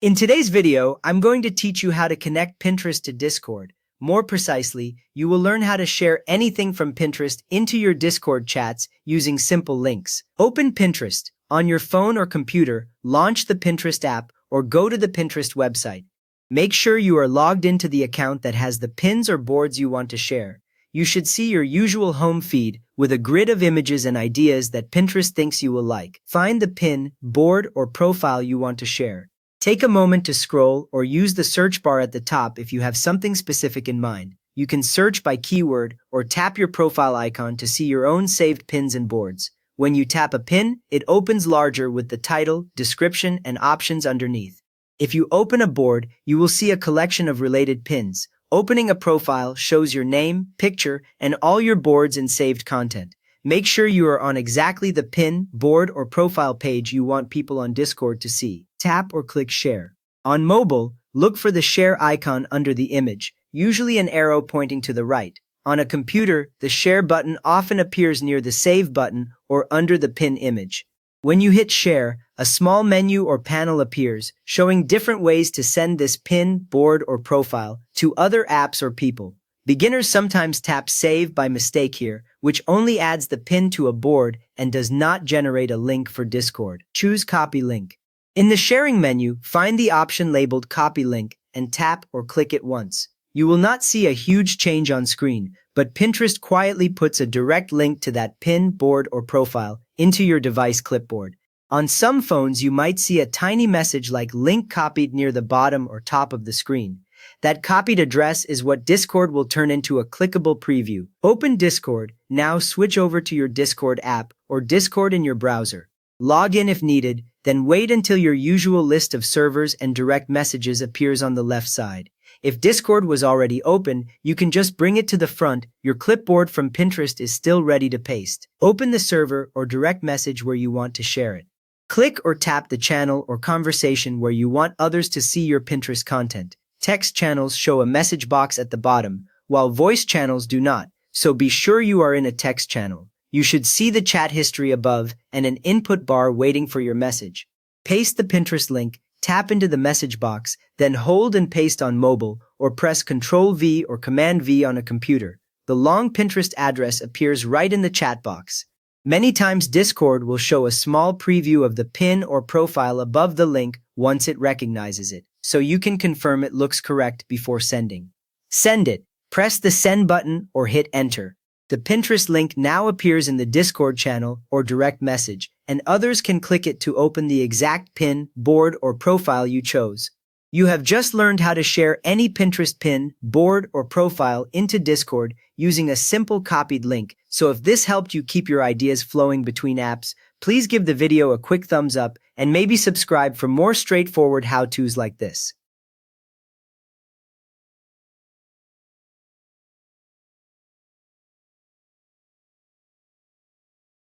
In today's video, I'm going to teach you how to connect Pinterest to Discord. More precisely, you will learn how to share anything from Pinterest into your Discord chats using simple links. Open Pinterest on your phone or computer, launch the Pinterest app, or go to the Pinterest website. Make sure you are logged into the account that has the pins or boards you want to share. You should see your usual home feed with a grid of images and ideas that Pinterest thinks you will like. Find the pin, board, or profile you want to share. Take a moment to scroll or use the search bar at the top if you have something specific in mind. You can search by keyword or tap your profile icon to see your own saved pins and boards. When you tap a pin, it opens larger with the title, description, and options underneath. If you open a board, you will see a collection of related pins. Opening a profile shows your name, picture, and all your boards and saved content. Make sure you are on exactly the pin, board, or profile page you want people on Discord to see. Tap or click Share. On mobile, look for the Share icon under the image, usually an arrow pointing to the right. On a computer, the Share button often appears near the Save button or under the pin image. When you hit Share, a small menu or panel appears, showing different ways to send this pin, board, or profile to other apps or people. Beginners sometimes tap Save by mistake here, which only adds the pin to a board and does not generate a link for Discord. Choose Copy Link. In the sharing menu, find the option labeled Copy Link and tap or click it once. You will not see a huge change on screen, but Pinterest quietly puts a direct link to that pin, board, or profile into your device clipboard. On some phones, you might see a tiny message like link copied near the bottom or top of the screen. That copied address is what Discord will turn into a clickable preview. Open Discord. Now switch over to your Discord app or Discord in your browser. Log in if needed, then wait until your usual list of servers and direct messages appears on the left side. If Discord was already open, you can just bring it to the front. Your clipboard from Pinterest is still ready to paste. Open the server or direct message where you want to share it. Click or tap the channel or conversation where you want others to see your Pinterest content. Text channels show a message box at the bottom, while voice channels do not, so be sure you are in a text channel. You should see the chat history above and an input bar waiting for your message. Paste the Pinterest link, tap into the message box, then hold and paste on mobile or press Ctrl-V or Command-V on a computer. The long Pinterest address appears right in the chat box. Many times Discord will show a small preview of the pin or profile above the link once it recognizes it, so you can confirm it looks correct before sending. Send it. Press the Send button or hit Enter. The Pinterest link now appears in the Discord channel or direct message, and others can click it to open the exact pin, board, or profile you chose. You have just learned how to share any Pinterest pin, board, or profile into Discord using a simple copied link. So if this helped you keep your ideas flowing between apps, please give the video a quick thumbs up and maybe subscribe for more straightforward how-tos like this.